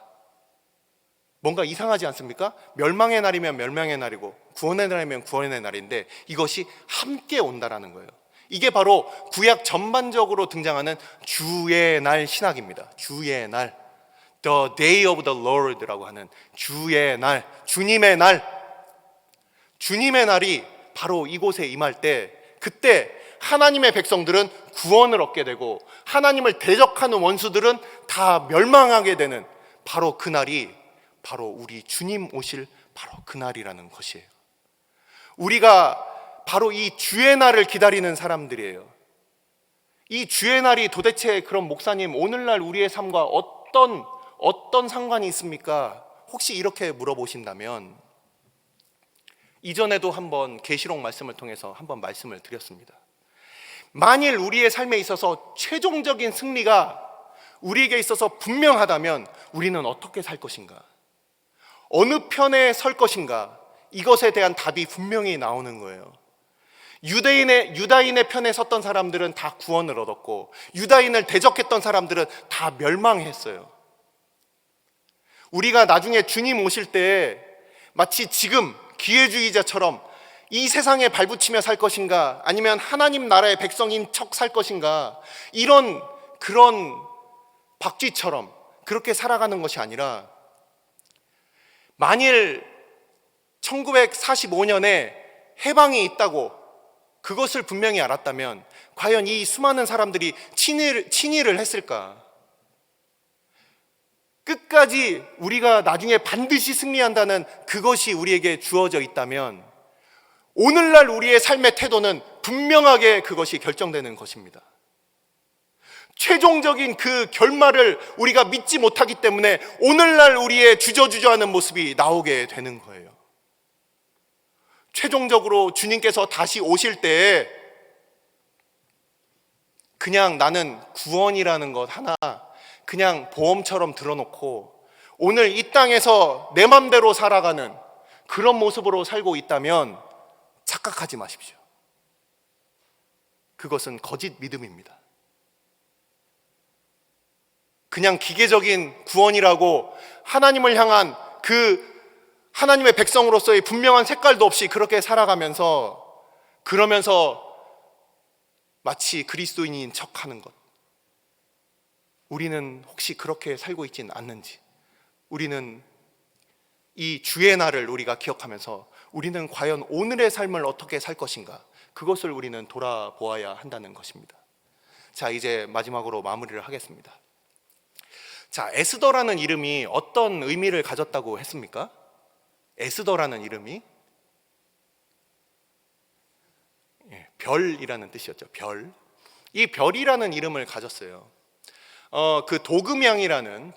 A: 뭔가 이상하지 않습니까? 멸망의 날이면 멸망의 날이고 구원의 날이면 구원의 날인데 이것이 함께 온다라는 거예요. 이게 바로 구약 전반적으로 등장하는 주의 날 신학입니다. 주의 날, The Day of the Lord라고 하는 주의 날, 주님의 날. 주님의 날이 바로 이곳에 임할 때, 그때 하나님의 백성들은 구원을 얻게 되고 하나님을 대적하는 원수들은 다 멸망하게 되는 바로 그 날이 바로 우리 주님 오실 바로 그 날이라는 것이에요. 우리가 바로 이 주의 날을 기다리는 사람들이에요. 이 주의 날이 도대체 그럼 목사님 오늘날 우리의 삶과 어떤 상관이 있습니까? 혹시 이렇게 물어보신다면 이전에도 한번 계시록 말씀을 통해서 한번 말씀을 드렸습니다. 만일 우리의 삶에 있어서 최종적인 승리가 우리에게 있어서 분명하다면 우리는 어떻게 살 것인가? 어느 편에 설 것인가? 이것에 대한 답이 분명히 나오는 거예요. 유다인의 편에 섰던 사람들은 다 구원을 얻었고, 유다인을 대적했던 사람들은 다 멸망했어요. 우리가 나중에 주님 오실 때 마치 지금 기회주의자처럼 이 세상에 발붙이며 살 것인가, 아니면 하나님 나라의 백성인 척 살 것인가, 그런 박쥐처럼 그렇게 살아가는 것이 아니라, 만일 1945년에 해방이 있다고 그것을 분명히 알았다면 과연 이 수많은 사람들이 친일을 했을까? 끝까지 우리가 나중에 반드시 승리한다는 그것이 우리에게 주어져 있다면 오늘날 우리의 삶의 태도는 분명하게 그것이 결정되는 것입니다. 최종적인 그 결말을 우리가 믿지 못하기 때문에 오늘날 우리의 주저주저하는 모습이 나오게 되는 거예요. 최종적으로 주님께서 다시 오실 때 그냥 나는 구원이라는 것 하나 그냥 보험처럼 들어놓고 오늘 이 땅에서 내 맘대로 살아가는 그런 모습으로 살고 있다면 착각하지 마십시오. 그것은 거짓 믿음입니다. 그냥 기계적인 구원이라고 하나님을 향한 그 하나님의 백성으로서의 분명한 색깔도 없이 그렇게 살아가면서 그러면서 마치 그리스도인인 척하는 것, 우리는 혹시 그렇게 살고 있진 않는지, 우리는 이 주의 날을 우리가 기억하면서 우리는 과연 오늘의 삶을 어떻게 살 것인가, 그것을 우리는 돌아보아야 한다는 것입니다. 자, 이제 마지막으로 마무리를 하겠습니다. 자, 에스더라는 이름이 어떤 의미를 가졌다고 했습니까? 에스더라는 이름이 별이라는 뜻이었죠. 별. 이 별이라는 이름을 가졌어요. 그 도금향이라는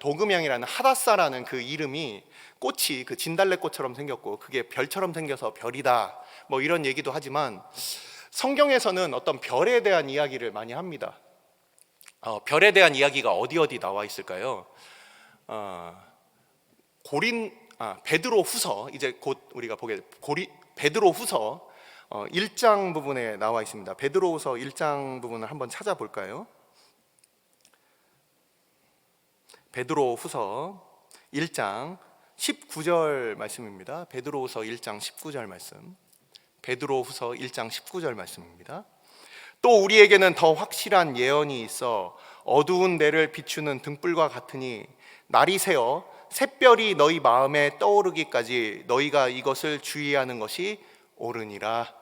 A: 하다사라는 그 이름이 꽃이 그 진달래꽃처럼 생겼고 그게 별처럼 생겨서 별이다, 뭐 이런 얘기도 하지만 성경에서는 어떤 별에 대한 이야기를 많이 합니다. 별에 대한 이야기가 어디 나와 있을까요? 베드로후서, 이제 곧 우리가 보게 베드로후서 1장 부분에 나와 있습니다. 베드로후서 1장 부분을 한번 찾아볼까요? 베드로후서 1장 19절 말씀입니다. 베드로후서 1장 19절 말씀. 베드로후서 1장 19절 말씀입니다. 또 우리에게는 더 확실한 예언이 있어 어두운 데를 비추는 등불과 같으니 날이 새어 샛별이 너희 마음에 떠오르기까지 너희가 이것을 주의하는 것이 옳으니라.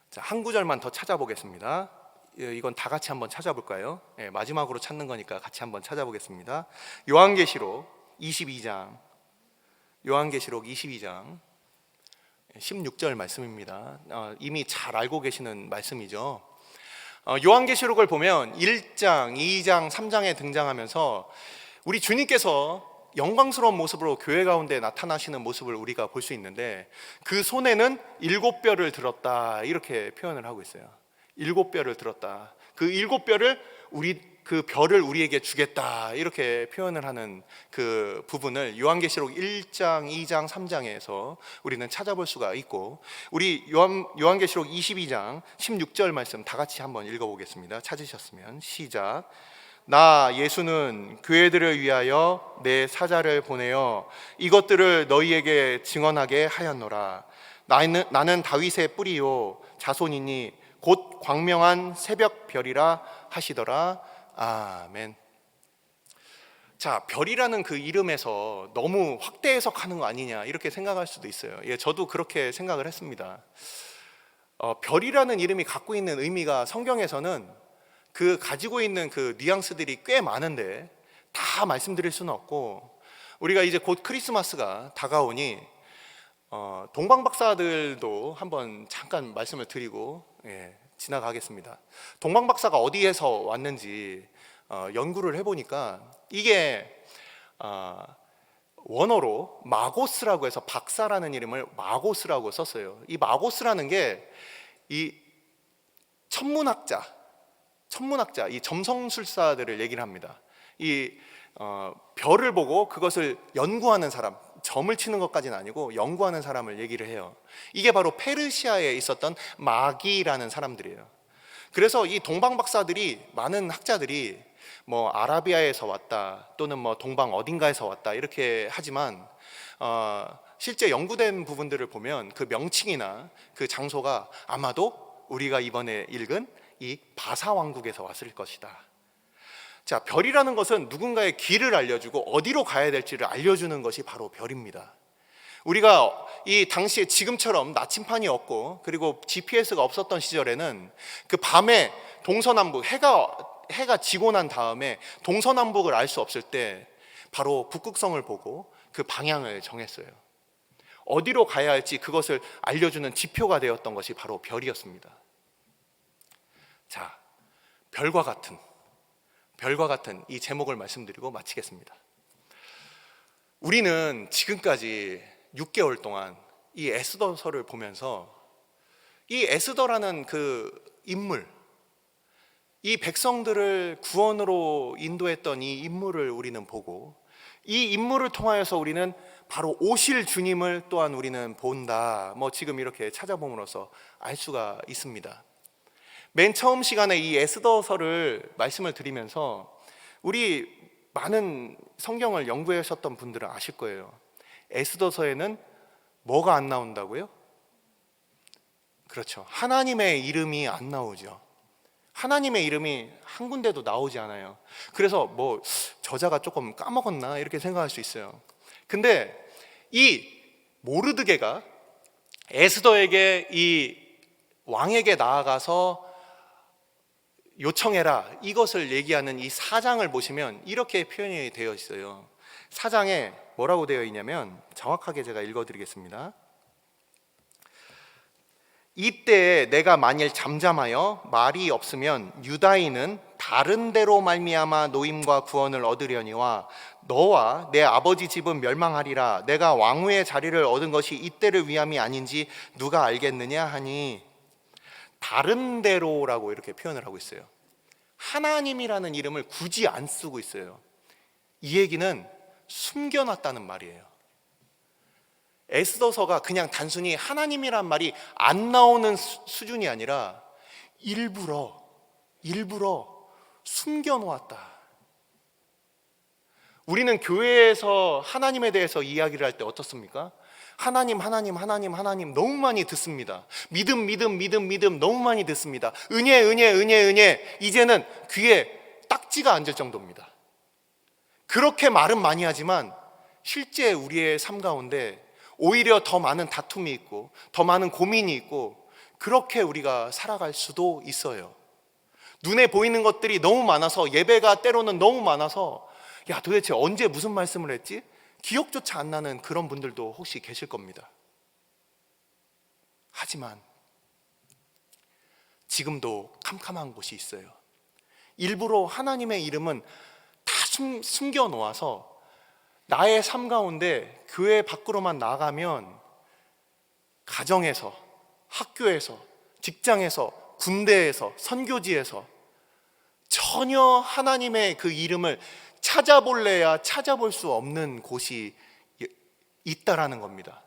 A: 자, 한 구절만 더 찾아보겠습니다. 이건 다 같이 한번 찾아볼까요? 마지막으로 찾는 거니까 같이 한번 찾아보겠습니다. 요한계시록 22장 16절 말씀입니다. 이미 잘 알고 계시는 말씀이죠. 요한계시록을 보면 1장, 2장, 3장에 등장하면서 우리 주님께서 영광스러운 모습으로 교회 가운데 나타나시는 모습을 우리가 볼 수 있는데, 그 손에는 7뼈를 들었다, 이렇게 표현을 하고 있어요. 7뼈를 들었다. 그 7뼈를 그 별을 우리에게 주겠다, 이렇게 표현을 하는 그 부분을 요한계시록 1장, 2장, 3장에서 우리는 찾아볼 수가 있고, 우리 요한계시록 22장 16절 말씀 다 같이 한번 읽어보겠습니다. 찾으셨으면 시작. 나 예수는 교회들을 위하여 내 사자를 보내어 이것들을 너희에게 증언하게 하였노라. 나는 다윗의 뿌리요 자손이니 곧 광명한 새벽별이라 하시더라. 아멘. 자, 별이라는 그 이름에서 너무 확대 해석하는 거 아니냐, 이렇게 생각할 수도 있어요. 저도 그렇게 생각을 했습니다. 별이라는 이름이 갖고 있는 의미가 성경에서는 그 가지고 있는 그 뉘앙스들이 꽤 많은데 다 말씀드릴 수는 없고, 우리가 이제 곧 크리스마스가 다가오니 동방박사들도 한번 잠깐 말씀을 드리고 지나가겠습니다. 동방박사가 어디에서 왔는지 연구를 해보니까 이게 원어로 마고스라고 해서 박사라는 이름을 마고스라고 썼어요. 이 마고스라는 게 이 천문학자, 천문학자, 이 점성술사들을 얘기를 합니다. 이 별을 보고 그것을 연구하는 사람, 점을 치는 것까지는 아니고 연구하는 사람을 얘기를 해요. 이게 바로 페르시아에 있었던 마기라는 사람들이에요. 그래서 이 동방 박사들이, 많은 학자들이 뭐 아라비아에서 왔다 또는 뭐 동방 어딘가에서 왔다 이렇게 하지만 실제 연구된 부분들을 보면 그 명칭이나 그 장소가 아마도 우리가 이번에 읽은 이 바사 왕국에서 왔을 것이다. 자, 별이라는 것은 누군가의 길을 알려주고 어디로 가야 될지를 알려주는 것이 바로 별입니다. 우리가 이 당시에 지금처럼 나침판이 없고 그리고 GPS가 없었던 시절에는 그 밤에 동서남북, 해가 지고 난 다음에 동서남북을 알 수 없을 때 바로 북극성을 보고 그 방향을 정했어요. 어디로 가야 할지 그것을 알려주는 지표가 되었던 것이 바로 별이었습니다. 자, 별과 같은 이 제목을 말씀드리고 마치겠습니다. 우리는 지금까지 6개월 동안 이 에스더서를 보면서 이 에스더라는 그 인물, 이 백성들을 구원으로 인도했던 이 인물을 우리는 보고 이 인물을 통하여서 우리는 바로 오실 주님을 또한 우리는 본다. 뭐 지금 이렇게 찾아봄으로써 알 수가 있습니다. 맨 처음 시간에 이 에스더서를 말씀을 드리면서 우리 많은 성경을 연구하셨던 분들은 아실 거예요. 에스더서에는 뭐가 안 나온다고요? 그렇죠. 하나님의 이름이 안 나오죠. 하나님의 이름이 한 군데도 나오지 않아요. 그래서 뭐 저자가 조금 까먹었나 이렇게 생각할 수 있어요. 근데 이 모르드게가 에스더에게 이 왕에게 나아가서 요청해라, 이것을 얘기하는 이 사장을 보시면 이렇게 표현이 되어 있어요. 사장에 뭐라고 되어 있냐면, 정확하게 제가 읽어드리겠습니다. 이때 내가 만일 잠잠하여 말이 없으면 유다인은 다른 데로 말미암아 노임과 구원을 얻으려니와 너와 내 아버지 집은 멸망하리라. 내가 왕후의 자리를 얻은 것이 이때를 위함이 아닌지 누가 알겠느냐 하니, 다른 데로라고 이렇게 표현을 하고 있어요. 하나님이라는 이름을 굳이 안 쓰고 있어요. 이 얘기는 숨겨놨다는 말이에요. 에스더서가 그냥 단순히 하나님이란 말이 안 나오는 수준이 아니라 일부러 숨겨놓았다. 우리는 교회에서 하나님에 대해서 이야기를 할 때 어떻습니까? 하나님 너무 많이 듣습니다. 믿음 너무 많이 듣습니다. 은혜 이제는 귀에 딱지가 앉을 정도입니다. 그렇게 말은 많이 하지만 실제 우리의 삶 가운데 오히려 더 많은 다툼이 있고 더 많은 고민이 있고 그렇게 우리가 살아갈 수도 있어요. 눈에 보이는 것들이 너무 많아서, 예배가 때로는 너무 많아서 야, 도대체 언제 무슨 말씀을 했지? 기억조차 안 나는 그런 분들도 혹시 계실 겁니다. 하지만 지금도 캄캄한 곳이 있어요. 일부러 하나님의 이름은 다 숨겨 놓아서 나의 삶 가운데 교회 밖으로만 나가면 가정에서, 학교에서, 직장에서, 군대에서, 선교지에서 전혀 하나님의 그 이름을 찾아볼래야 찾아볼 수 없는 곳이 있다라는 겁니다.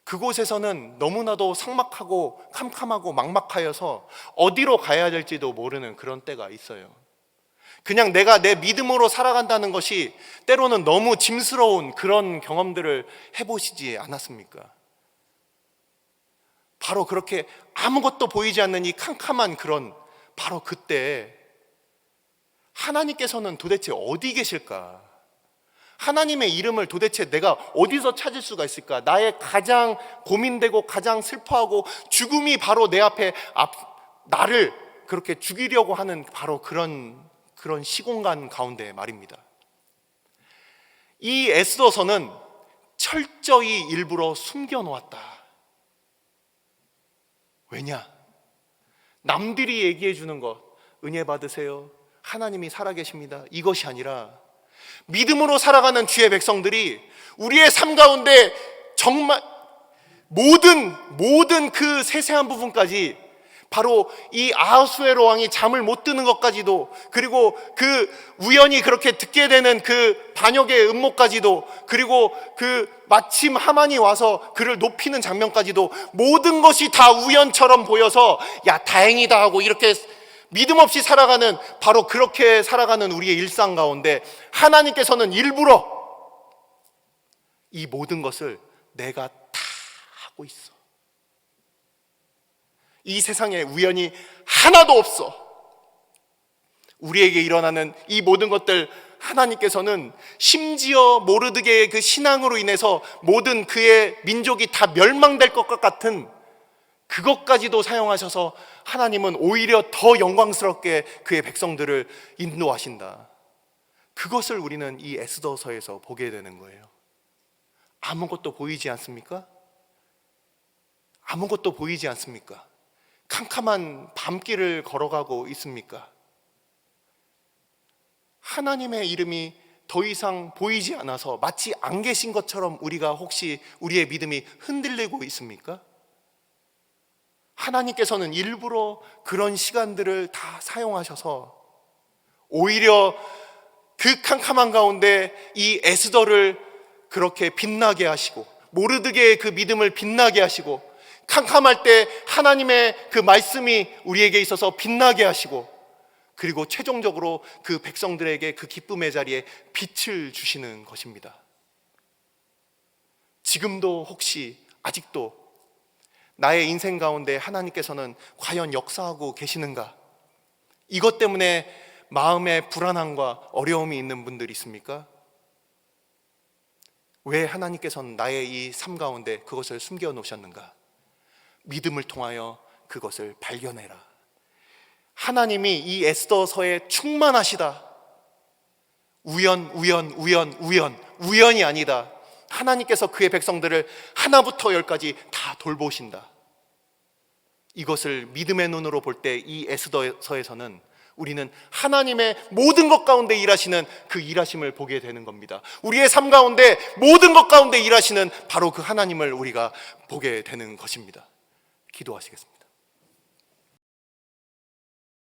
A: 그곳에서는 너무나도 삭막하고 캄캄하고 막막하여서 어디로 가야 될지도 모르는 그런 때가 있어요. 그냥 내가 내 믿음으로 살아간다는 것이 때로는 너무 짐스러운 그런 경험들을 해보시지 않았습니까? 바로 그렇게 아무것도 보이지 않는 이 캄캄한 그런, 바로 그때 하나님께서는 도대체 어디 계실까? 하나님의 이름을 도대체 내가 어디서 찾을 수가 있을까? 나의 가장 고민되고 가장 슬퍼하고 죽음이 바로 내 앞에 나를 그렇게 죽이려고 하는 바로 그런 시공간 가운데 말입니다. 이 에스더서는 철저히 일부러 숨겨놓았다. 왜냐? 남들이 얘기해 주는 것, 은혜 받으세요, 하나님이 살아계십니다, 이것이 아니라 믿음으로 살아가는 주의 백성들이 우리의 삶 가운데 정말 모든 그 세세한 부분까지 바로 이 아하수에로 왕이 잠을 못 드는 것까지도, 그리고 그 우연히 그렇게 듣게 되는 그 반역의 음모까지도, 그리고 그 마침 하만이 와서 그를 높이는 장면까지도, 모든 것이 다 우연처럼 보여서 야 다행이다 하고 이렇게 믿음 없이 살아가는, 바로 그렇게 살아가는 우리의 일상 가운데 하나님께서는 일부러 이 모든 것을 내가 다 하고 있어, 이 세상에 우연이 하나도 없어, 우리에게 일어나는 이 모든 것들 하나님께서는 심지어 모르드게의 그 신앙으로 인해서 모든 그의 민족이 다 멸망될 것 같은 그것까지도 사용하셔서 하나님은 오히려 더 영광스럽게 그의 백성들을 인도하신다. 그것을 우리는 이 에스더서에서 보게 되는 거예요. 아무것도 보이지 않습니까? 아무것도 보이지 않습니까? 캄캄한 밤길을 걸어가고 있습니까? 하나님의 이름이 더 이상 보이지 않아서 마치 안 계신 것처럼 우리가 혹시 우리의 믿음이 흔들리고 있습니까? 하나님께서는 일부러 그런 시간들을 다 사용하셔서 오히려 그 캄캄한 가운데 이 에스더를 그렇게 빛나게 하시고, 모르드게의 그 믿음을 빛나게 하시고, 캄캄할 때 하나님의 그 말씀이 우리에게 있어서 빛나게 하시고, 그리고 최종적으로 그 백성들에게 그 기쁨의 자리에 빛을 주시는 것입니다. 지금도 혹시 아직도 나의 인생 가운데 하나님께서는 과연 역사하고 계시는가? 이것 때문에 마음에 불안함과 어려움이 있는 분들이 있습니까? 왜 하나님께서는 나의 이 삶 가운데 그것을 숨겨 놓으셨는가? 믿음을 통하여 그것을 발견해라. 하나님이 이 에스더서에 충만하시다. 우연이 아니다. 하나님께서 그의 백성들을 하나부터 열까지 다 돌보신다. 이것을 믿음의 눈으로 볼 때 이 에스더서에서는 우리는 하나님의 모든 것 가운데 일하시는 그 일하심을 보게 되는 겁니다. 우리의 삶 가운데 모든 것 가운데 일하시는 바로 그 하나님을 우리가 보게 되는 것입니다. 기도하시겠습니다.